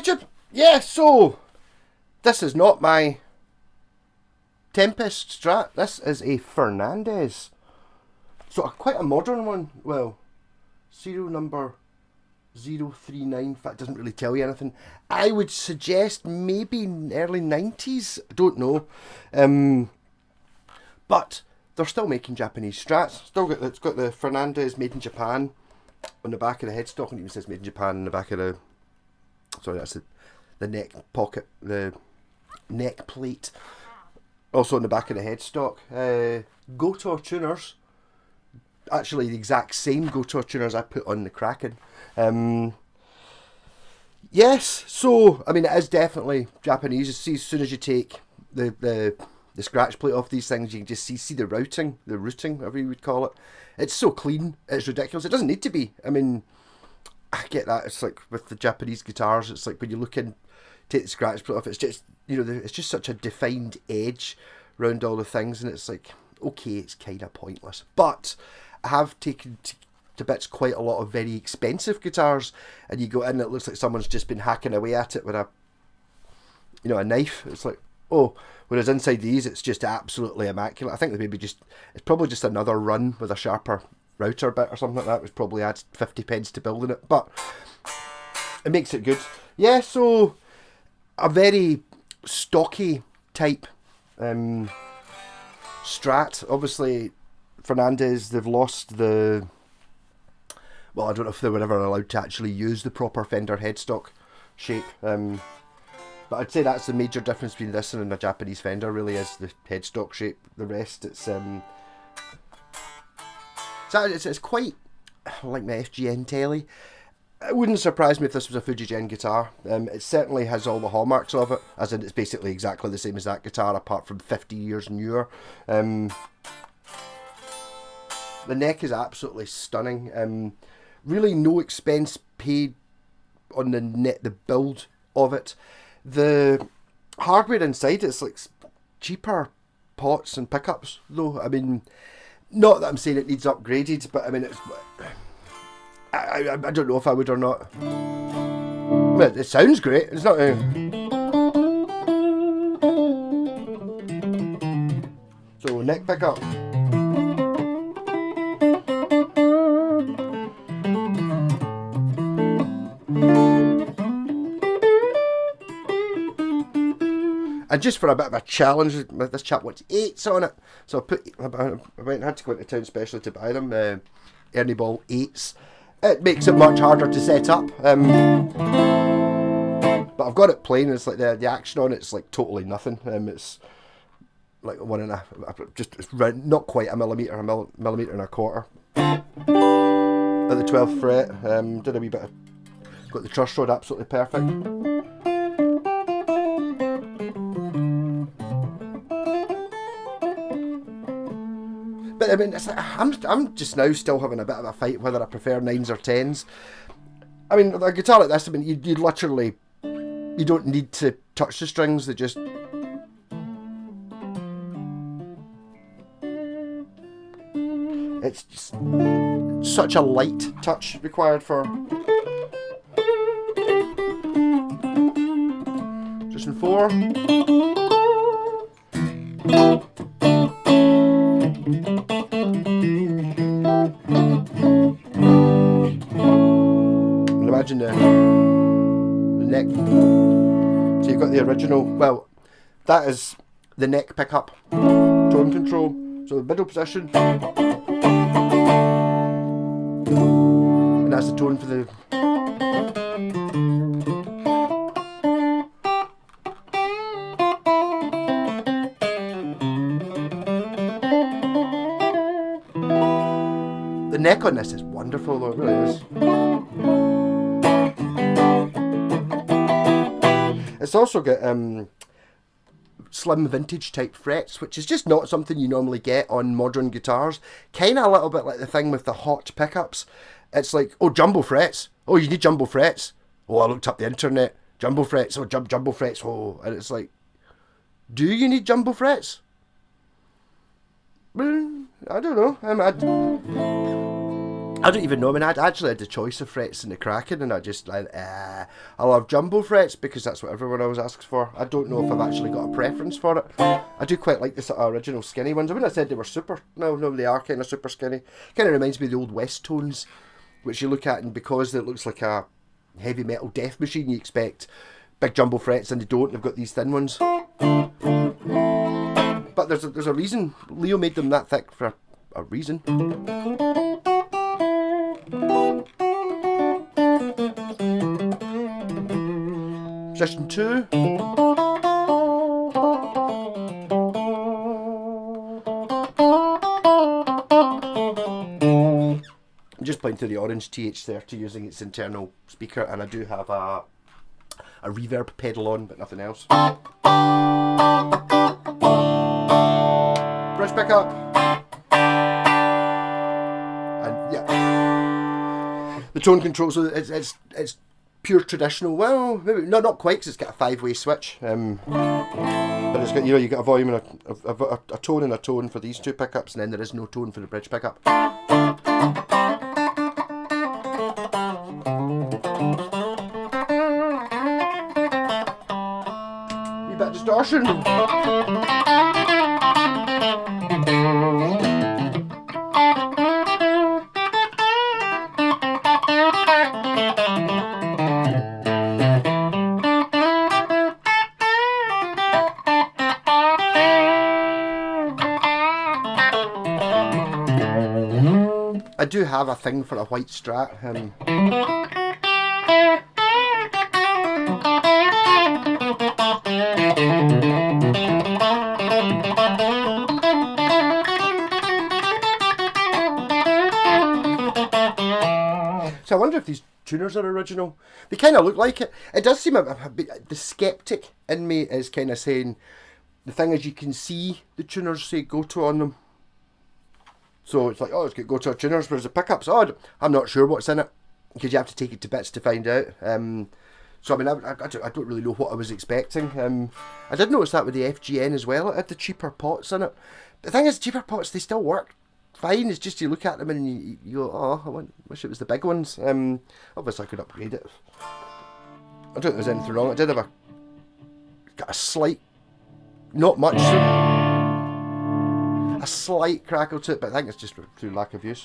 YouTube. Yeah, so this is not my Tempest Strat. This is a Fernandes. So quite a modern one. Well, serial number 039. That doesn't really tell you anything. I would suggest maybe early 90s. I don't know. But they're still making Japanese strats. It's got the Fernandes made in Japan on the back of the headstock, and it even says made in Japan on the back of the... Sorry, that's the neck pocket, the neck plate. Also on the back of the headstock. Gotor tuners. Actually, the exact same Gotor tuners I put on the Kraken. Yes, so, I mean, it is definitely Japanese. You see, as soon as you take the scratch plate off these things, you can just see the routing, whatever you would call it. It's so clean, it's ridiculous. It doesn't need to be. I mean, I get that. It's like with the Japanese guitars, it's like when you look in, take the scratch plate off, it's just, you know, it's just such a defined edge around all the things, and it's like, okay, it's kind of pointless. But I have taken to bits quite a lot of very expensive guitars, and you go in and it looks like someone's just been hacking away at it with a knife. It's like, oh, whereas inside these it's just absolutely immaculate. I think it's probably just another run with a sharper router bit or something like that, which probably adds 50 pence to building it, but it makes it good. Yeah, so a very stocky type Strat. Obviously Fernandes, they've lost the... Well, I don't know if they were ever allowed to actually use the proper Fender headstock shape. But I'd say that's the major difference between this and a Japanese Fender, really, is the headstock shape. The rest, it's quite like my FGN telly. It wouldn't surprise me if this was a Fujigen guitar. It certainly has all the hallmarks of it, as in it's basically exactly the same as that guitar, apart from 50 years newer. The neck is absolutely stunning. Really no expense paid on the build of it. The hardware inside, it's like cheaper pots and pickups, though. I mean, not that I'm saying it needs upgraded, but I mean, I don't know if I would or not. Well, it sounds great. It's not... So, neck pickup. And just for a bit of a challenge, this chap wants 8s on it, so I had to go into town specially to buy them. Ernie Ball 8s. It makes it much harder to set up, but I've got it plain. It's like the action on it's like totally nothing. It's like 1.5, just not quite a millimetre, millimetre and a quarter. At the 12th fret, did a wee bit of, got the truss rod absolutely perfect. But I mean, it's like, I'm just now still having a bit of a fight whether I prefer 9s or 10s. I mean, a guitar like this, I mean, you literally, you don't need to touch the strings. They just... It's just such a light touch required for... Just in 4. Imagine the neck. So you've got the original. Well, that is the neck pickup, tone control. So the middle position, and that's the tone for the. The neck on this is wonderful, though. It really is. It's also got slim vintage type frets, which is just not something you normally get on modern guitars. Kind of a little bit like the thing with the hot pickups. It's like, oh, jumbo frets. Oh, you need jumbo frets. Oh, I looked up the internet. Jumbo frets. Oh, jumbo frets. Oh, and it's like, do you need jumbo frets? I don't know. I don't even know. I mean, I actually had the choice of frets in the Kraken, and I just like, I love jumbo frets because that's what everyone always asks for. I don't know if I've actually got a preference for it. I do quite like the sort of original skinny ones. I wouldn't have said they were super. No, they are kind of super skinny. Kind of reminds me of the old West tones, which you look at, and because it looks like a heavy metal death machine, you expect big jumbo frets, and they don't. They've got these thin ones. But there's a reason. Leo made them that thick for a reason. Position 2. I'm just playing to the orange TH30 using its internal speaker, and I do have a reverb pedal on, but nothing else. Bridge pickup. And yeah, the tone control, so it's pure traditional. Well, maybe not quite, because it's got a 5-way switch. But it's got, you get a volume and a tone and a tone for these two pickups, and then there is no tone for the bridge pickup. Wee bit of distortion. I do have a thing for a white Strat. So I wonder if these tuners are original. They kind of look like it. It does seem the skeptic in me is kind of saying, the thing is, you can see the tuners say Goto on them. So it's like, oh, it's got Goto tuners, whereas the pickups, oh, I'm not sure what's in it, because you have to take it to bits to find out. So I mean, I don't really know what I was expecting. I did notice that with the FGN as well. It had the cheaper pots in it. The thing is, cheaper pots, they still work fine. It's just you look at them and you go, oh, I wish it was the big ones. Obviously I could upgrade it. I don't think there's anything wrong. I did have got a slight, not much, a slight crackle to it, but I think it's just through lack of use.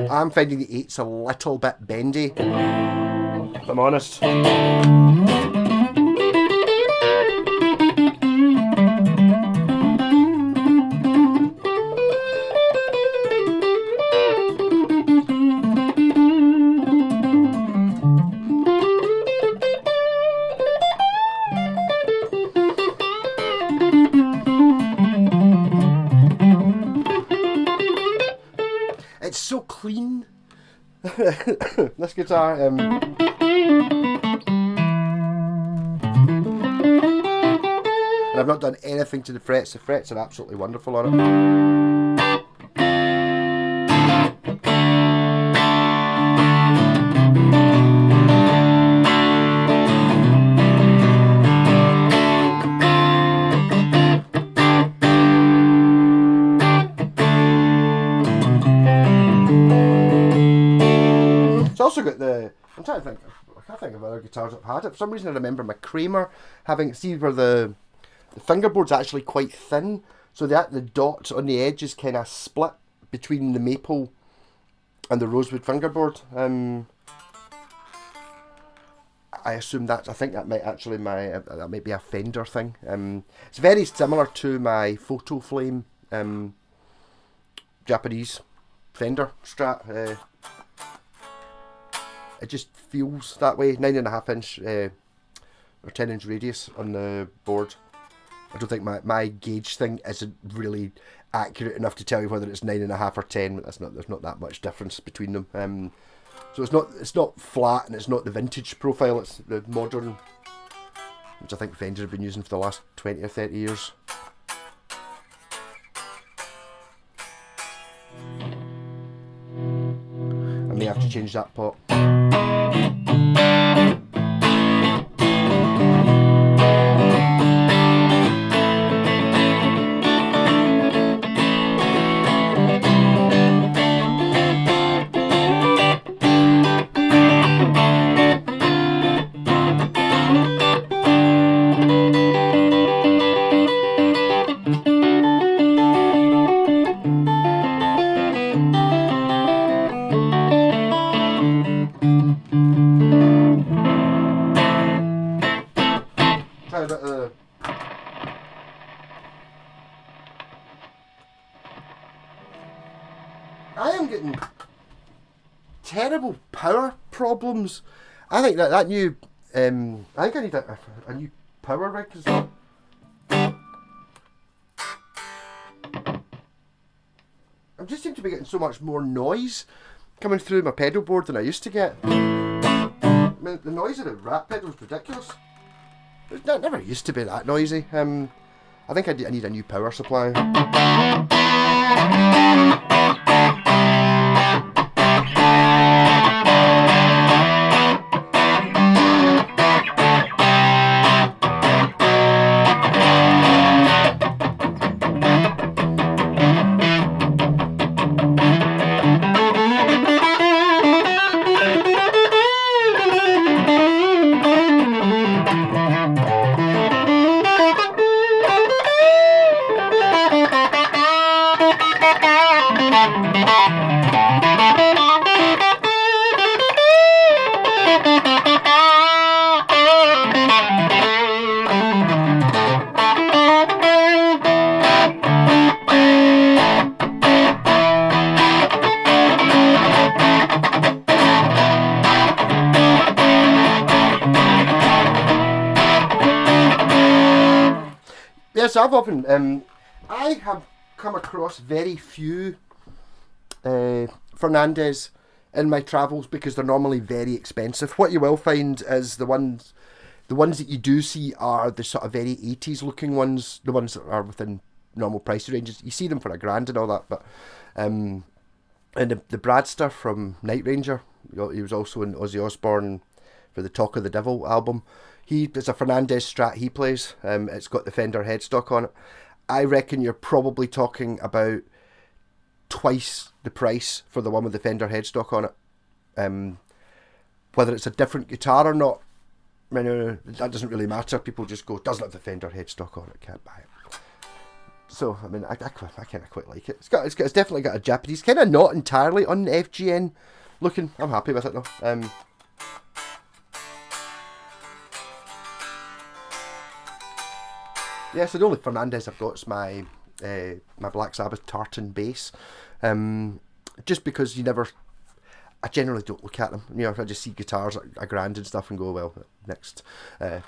I'm finding the 8's a little bit bendy, if I'm honest. It's so clean. This guitar. And I've not done anything to the frets. The frets are absolutely wonderful on it. Also got I'm trying to think, I can't think of other guitars I've had it. For some reason I remember my Kramer having, see where the fingerboard's actually quite thin, so that the dot on the edge is kind of split between the maple and the rosewood fingerboard. I assume I think that might actually that might be a Fender thing. It's very similar to my Photo Flame Japanese Fender Strat. It just feels that way. 9.5 inch or 10 inch radius on the board. I don't think my gauge thing isn't really accurate enough to tell you whether it's 9.5 or 10. But there's not that much difference between them. So it's not flat, and it's not the vintage profile. It's the modern, which I think Fender have been using for the last 20 or 30 years. I may have to change that pot. I am getting terrible power problems. I think that new, I think I need a new power rig as well. I just seem to be getting so much more noise coming through my pedal board than I used to get. I mean, the noise of the rat pedal is ridiculous. It never used to be that noisy. I think I need a new power supply. Yes, I've often, I have come across very few Fernandes in my travels because they're normally very expensive. What you will find is the ones that you do see are the sort of very 80s looking ones, the ones that are within normal price ranges. You see them for £1,000 and all that, but and the Bradster from Night Ranger, he was also in Ozzy Osbourne for the Talk of the Devil album. It's a Fernandes Strat he plays. It's got the Fender headstock on it. I reckon you're probably talking about twice the price for the one with the Fender headstock on it. Whether it's a different guitar or not, I mean, that doesn't really matter. People just go, doesn't have the Fender headstock on it, can't buy it. So, I mean, I kind of quite like it. It's definitely got a Japanese, kind of not entirely on FGN looking. I'm happy with it though. Yeah, so the only Fernandes I've got is my Black Sabbath tartan bass. Just because I generally don't look at them. You know, I just see guitars at £1,000 and stuff and go, well, next. I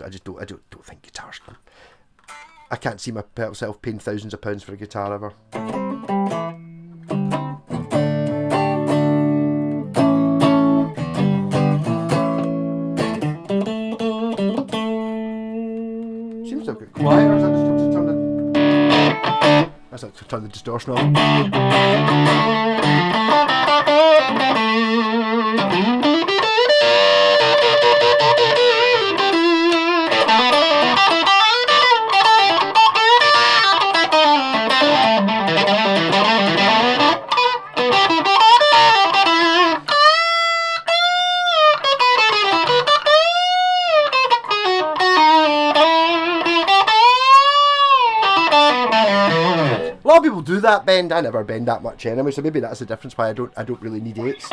just don't think guitars. I can't see myself paying thousands of pounds for a guitar ever. Seems to have got quiet, or is that just to turn the... That's like to turn the distortion on. A lot of people do that bend. I never bend that much anyway, so maybe that's the difference why I don't really need eights.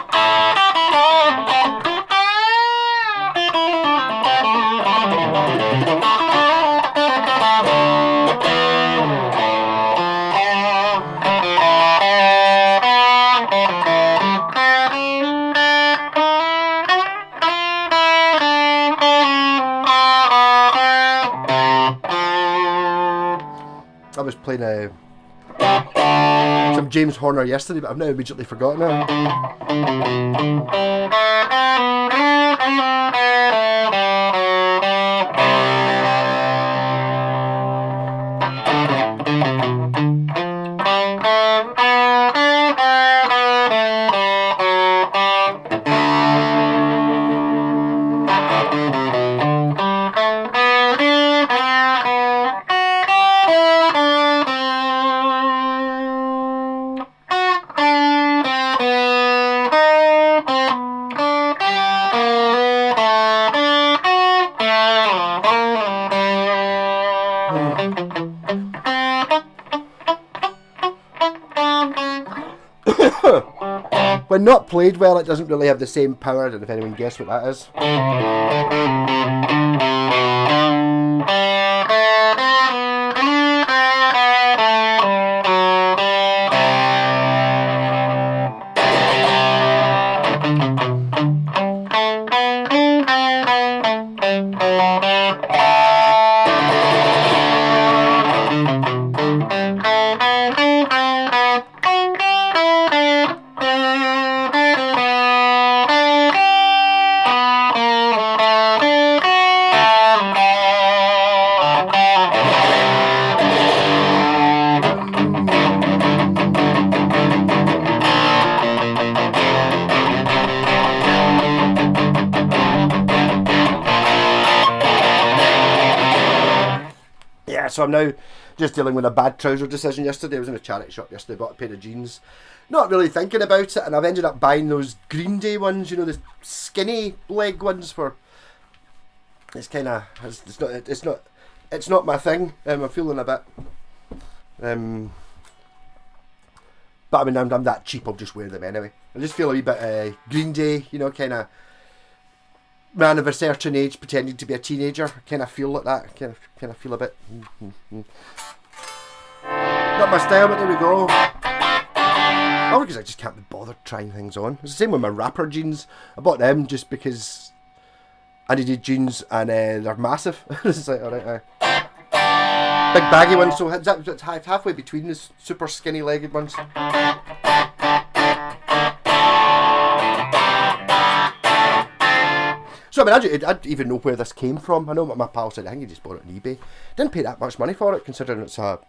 I was playing some James Horner yesterday, but I've now immediately forgotten it. When not played well, it doesn't really have the same power. I don't know if anyone guessed what that is. Yeah, so I'm now just dealing with a bad trouser decision yesterday. I was in a charity shop yesterday, bought a pair of jeans. Not really thinking about it, and I've ended up buying those Green Day ones, you know, the skinny leg ones for... It's kind of... It's not my thing. I'm feeling a bit... but I mean, I'm that cheap, I'll just wear them anyway. I just feel a wee bit Green Day, you know, kind of... Man of a certain age pretending to be a teenager. I kind of feel like that. Kind of feel a bit... Not my style, but there we go. Oh, because I just can't be bothered trying things on. It's the same with my rapper jeans. I bought them just because I needed jeans and they're massive. It's like, alright, big baggy ones, so it's halfway between the super skinny legged ones. So I mean, I didn't even know where this came from. I know what my pal said. I think he just bought it on eBay. Didn't pay that much money for it, considering it's a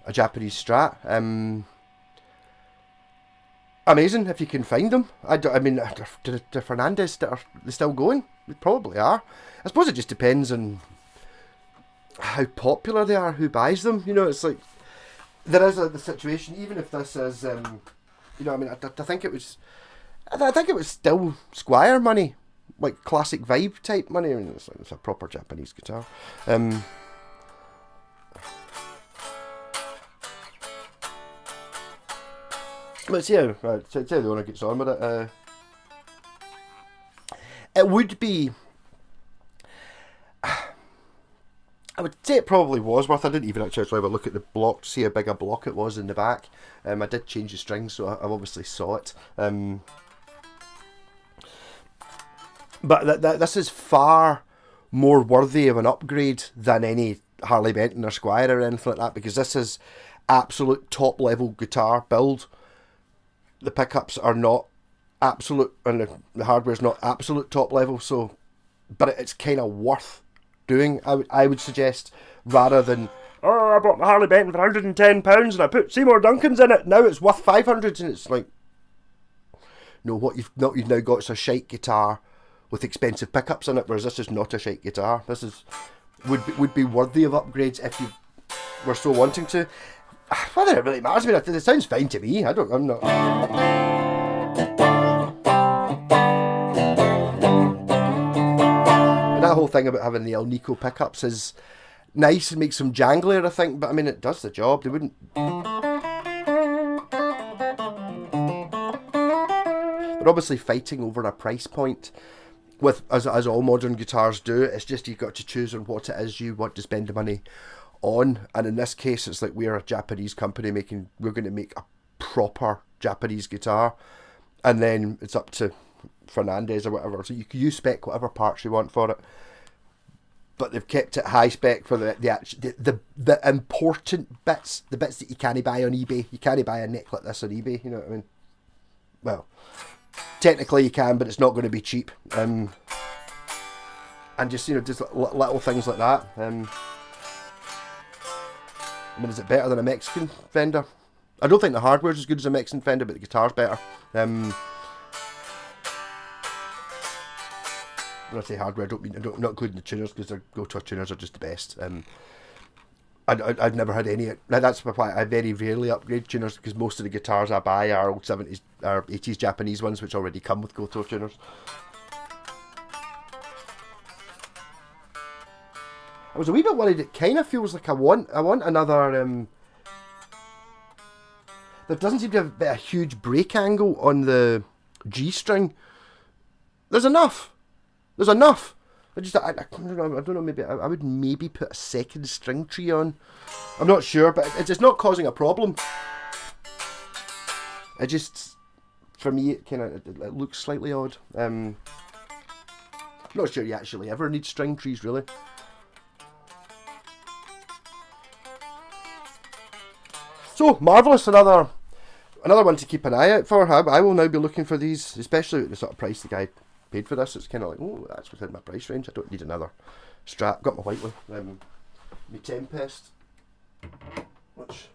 Japanese Strat. Amazing if you can find them. I mean, the Fernandes, are they still going? They probably are. I suppose it just depends on how popular they are, who buys them. You know, it's like there is the situation. Even if this is, you know, I mean, I think it was still Squire money, like classic vibe type money. I mean, it's a proper Japanese guitar. Let's see how the owner gets on with it. It would be... I would say it probably was worth. I didn't even actually have a look at the block to see how big a block it was in the back. I did change the strings, so I obviously saw it. But this is far more worthy of an upgrade than any Harley Benton or Squire or anything like that, because this is absolute top level guitar build. The pickups are not absolute, and the hardware's not absolute top level, so, but it's kind of worth doing, I would suggest, rather than, oh, I bought my Harley Benton for £110 and I put Seymour Duncan's in it, now it's worth 500, and it's like, no, what you've now got is a shite guitar with expensive pickups in it, whereas this is not a shite guitar. This is would be worthy of upgrades if you were so wanting to. Whether it really matters, I mean, it sounds fine to me. I'm not. And that whole thing about having the El Nico pickups is nice and makes them janglier, I think, but I mean, it does the job. They wouldn't. They're obviously fighting over a price point, with as all modern guitars do. It's just you've got to choose on what it is you want to spend the money on, and in this case it's like we're a Japanese company we're going to make a proper Japanese guitar, and then it's up to Fernandes or whatever, so you spec whatever parts you want for it, but they've kept it high spec for the important bits, the bits that you can't buy on eBay. You can't buy a neck like this on eBay, you know what I mean? Well, technically you can, but it's not going to be cheap, and just, you know, just little things like that. I mean, is it better than a Mexican Fender? I don't think the hardware's as good as a Mexican Fender, but the guitar's better. When I say hardware, I'm not including the tuners, because their go-to tuners are just the best. I've never had any. That's why I very rarely upgrade tuners, because most of the guitars I buy are old 70s or 80s Japanese ones, which already come with go-to tuners. I was a wee bit worried. It kind of feels like I want another. There doesn't seem to have a huge break angle on the G string. There's enough. I don't know. Maybe I would maybe put a second string tree on. I'm not sure, but it's not causing a problem. It just, for me, it looks slightly odd. I'm not sure you actually ever need string trees, really. So, Marvellous, another one to keep an eye out for. I will now be looking for these, especially at the sort of price the guy paid for this. It's kind of like, oh, that's within my price range. I don't need another Strat. Got my white one. My Tempest, which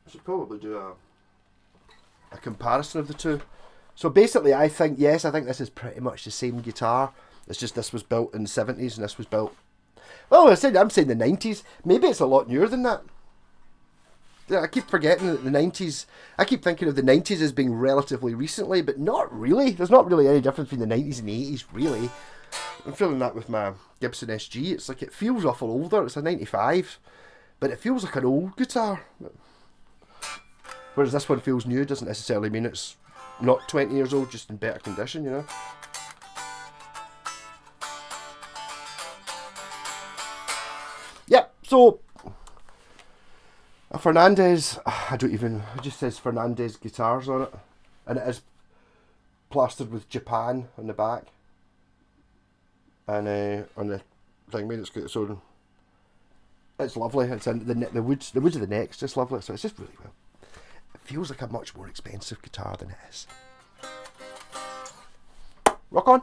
I should probably do a comparison of the two. So basically, I think this is pretty much the same guitar. It's just this was built in the 70s and this was built Well, I'm saying the 90s. Maybe it's a lot newer than that. Yeah, I keep forgetting that the 90s. I keep thinking of the 90s as being relatively recently, but not really. There's not really any difference between the 90s and the 80s, really. I'm feeling that with my Gibson SG. It's like it feels awful older. It's a 95, but it feels like an old guitar. Whereas this one feels new, doesn't necessarily mean it's not 20 years old, just in better condition, you know. Yep, so a Fernandes, it just says Fernandes guitars on it, and it is plastered with Japan on the back, and on the thing, it's got its own. It's lovely. It's in the woods of the neck's just lovely. So it's just really well. It feels like a much more expensive guitar than it is. Rock on.